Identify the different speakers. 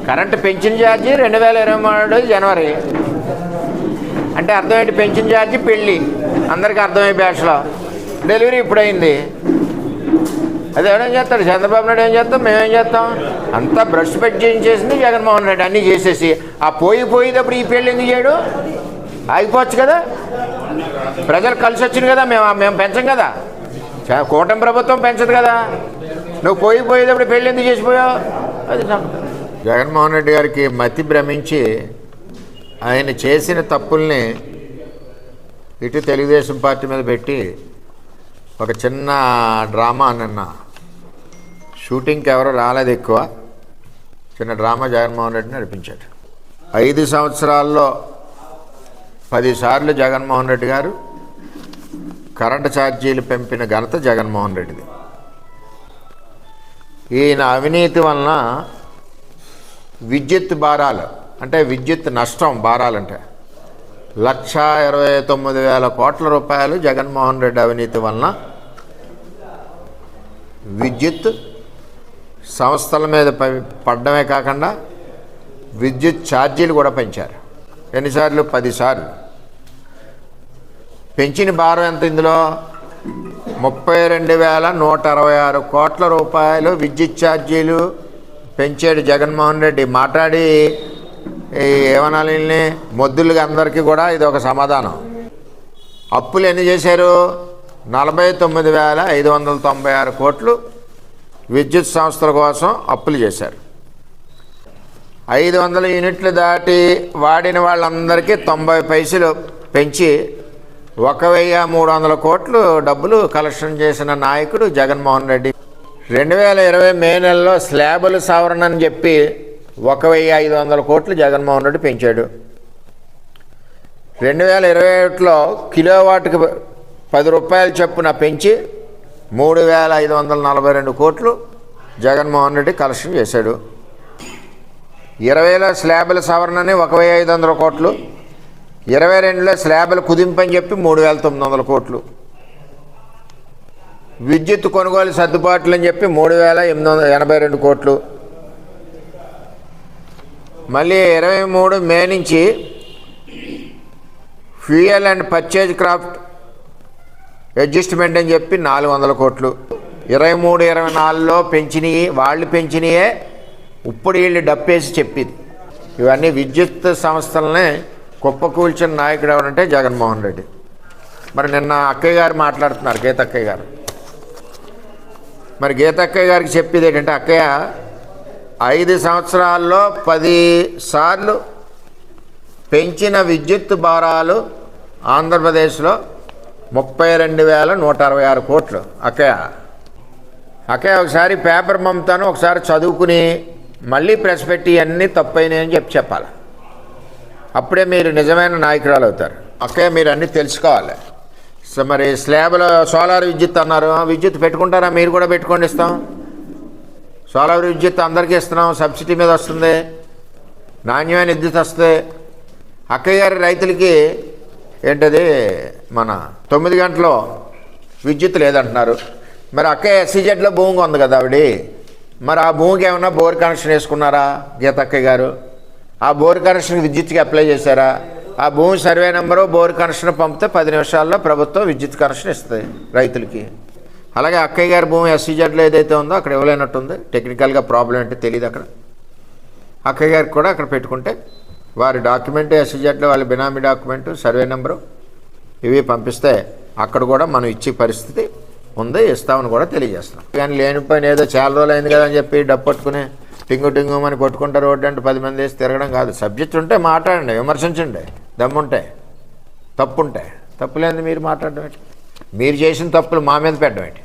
Speaker 1: Current pension charge 2023 జనవరి అంటే అర్థమేంటి? Pension charge పెళ్ళి అందరికీ అర్థమయ్యే భాషలో. డెలివరీ ఇప్పుడైంది. అది ఎవడేం చేస్తాడు? చంద్రబాబు నాయుడు ఏం చేస్తాం, మేమేం చేస్తాం? అంతా బ్రష్ పెట్టి చేసింది జగన్మోహన్ రెడ్డి. అన్నీ చేసేసి ఆ పోయేటప్పుడు ఈ పెళ్ళి ఎందుకు చేయడు? ఆగిపోవచ్చు కదా. ప్రజలు కలిసి వచ్చింది కదా, మేము పెంచం కదా. కూటమి ప్రభుత్వం పెంచదు కదా. నువ్వు పోయేటప్పుడు పెళ్ళి ఎందుకు చేసిపోయావు? అది జగన్మోహన్ రెడ్డి గారికి మతి భ్రమించి ఆయన చేసిన తప్పుల్ని ఇటు తెలుగుదేశం పార్టీ మీద పెట్టి ఒక చిన్న డ్రామా నిన్న షూటింగ్కి ఎవరో రాలేదు, ఎక్కువ చిన్న డ్రామా జగన్మోహన్ రెడ్డి నడిపించాడు. 5 సంవత్సరాల్లో 10 సార్లు జగన్మోహన్ రెడ్డి గారు కరెంటు ఛార్జీలు పెంపిన ఘనత జగన్మోహన్ రెడ్డిది. ఈయన అవినీతి వలన విద్యుత్ భారాలు అంటే విద్యుత్ నష్టం భారాలంటే 1,29,000 కోట్ల రూపాయలు జగన్మోహన్ రెడ్డి అవినీతి వలన విద్యుత్ సంస్థల మీద పడ్డమే కాకుండా విద్యుత్ ఛార్జీలు కూడా పెంచారు. ఎన్నిసార్లు? 10 సార్లు. పెంచిన భారం ఎంత ఇందులో? 32,166 కోట్ల రూపాయలు విద్యుత్ ఛార్జీలు పెంచాడు జగన్మోహన్ రెడ్డి. మాట్లాడి ఏమనాలి, మొద్దులుగా అందరికీ కూడా ఇది ఒక సమాధానం. అప్పులు ఎన్ని చేశారు? 49,596 కోట్లు విద్యుత్ సంస్థల కోసం అప్పులు చేశారు. 500 యూనిట్లు దాటి వాడిన వాళ్ళందరికీ 90 పైసలు పెంచి 1,300 కోట్లు డబ్బులు కలెక్షన్ చేసిన నాయకుడు జగన్మోహన్ రెడ్డి. 2020 మే నెలలో స్లాబులు సవరణ అని చెప్పి 1,500 కోట్లు జగన్మోహన్ రెడ్డి పెంచాడు. 2021లో కిలోవాట్కి 10 రూపాయల చొప్పున పెంచి 3,542 కోట్లు జగన్మోహన్ రెడ్డి కలెక్షన్ చేశాడు. 20లో స్లాబుల సవరణని 1,500 కోట్లు, 22లో స్లాబులు కుదింపని చెప్పి 3,900 కోట్లు, విద్యుత్ కొనుగోలు సర్దుబాట్లు అని చెప్పి 3,882 కోట్లు. మళ్ళీ 23 మే నుంచి fuel and purchase craft adjustment అని చెప్పి 400 కోట్లు. 23, 24లో పెంచినవి వాళ్ళు పెంచినయే ఇప్పుడు వీళ్ళు డప్పేసి చెప్పింది. ఇవన్నీ విద్యుత్ సంస్థలనే కుప్పకూల్చిన నాయకుడు ఎవరంటే జగన్మోహన్ రెడ్డి. మరి నిన్న అక్కయ్య గారు మాట్లాడుతున్నారు, గీతక్కయ్య గారు. మరి గీతక్కయ్య గారికి చెప్పేది ఏంటంటే, అక్కయ్య 5 సంవత్సరాల్లో 10 సార్లు పెంచిన విద్యుత్ భారాలు ఆంధ్రప్రదేశ్లో 32,166 కోట్లు. అక్కయ్య ఒకసారి పేపర్ పంపుతాను, ఒకసారి చదువుకుని మళ్ళీ ప్రెస్ పెట్టి అన్నీ తప్పైనాయని చెప్పాలి. అప్పుడే మీరు నిజమైన నాయకురాలు అవుతారు. అక్కయ్య మీరు అన్నీ తెలుసుకోవాలి. సో మరి స్లాబ్లో సోలార్ విద్యుత్ అన్నారు, విద్యుత్ పెట్టుకుంటారా? మీరు కూడా పెట్టుకోండి, ఇస్తాం. సోలార్ విద్యుత్ అందరికీ ఇస్తున్నాం, సబ్సిడీ మీద వస్తుంది, నాణ్యమైన విద్యుత్ వస్తుంది. అక్కయ్య గారి రైతులకి ఏంటది మన 9 గంటలు విద్యుత్ లేదంటున్నారు. మరి అక్కయ్య SEZలో భూమిగా ఉంది కదా ఆవిడ, మరి ఆ భూమికి ఏమన్నా బోర్ కనెక్షన్ వేసుకున్నారా గీతక్కయ్య గారు? ఆ బోర్ కనెక్షన్ విద్యుత్కి అప్లై చేశారా? ఆ భూమి సర్వే నెంబరు బోర్ కనెక్షన్ పంపితే 10 నిమిషాల్లో ప్రభుత్వం విద్యుత్ కనెక్షన్ ఇస్తుంది రైతులకి. అలాగే అక్కయ్య గారి భూమి SEZలో ఏదైతే ఉందో అక్కడ ఇవ్వలేనట్టుంది. టెక్నికల్గా ప్రాబ్లం అంటే తెలియదు అక్కడ. అక్కయ్య గారికి కూడా అక్కడ పెట్టుకుంటే వారి డాక్యుమెంట్ SEZలో వాళ్ళ బినామీ డాక్యుమెంటు సర్వే నెంబరు ఇవి పంపిస్తే అక్కడ కూడా మనం ఇచ్చే పరిస్థితి ఉంది, ఇస్తామని కూడా తెలియజేస్తాం. కానీ లేనిపోయిన ఏదో చాలా రోజులు అయింది కదా అని చెప్పి డబ్బు పట్టుకుని టింగు అని కొట్టుకుంటారు రోడ్డు అంటే 10 మంది వేసి తిరగడం కాదు. సబ్జెక్ట్ ఉంటే మాట్లాడండి, విమర్శించండి, దమ్ముంటే. తప్పుంటే తప్పులేంది మీరు మాట్లాడడం ఏంటి? మీరు చేసిన తప్పులు మా మీద పెట్టడం ఏంటి?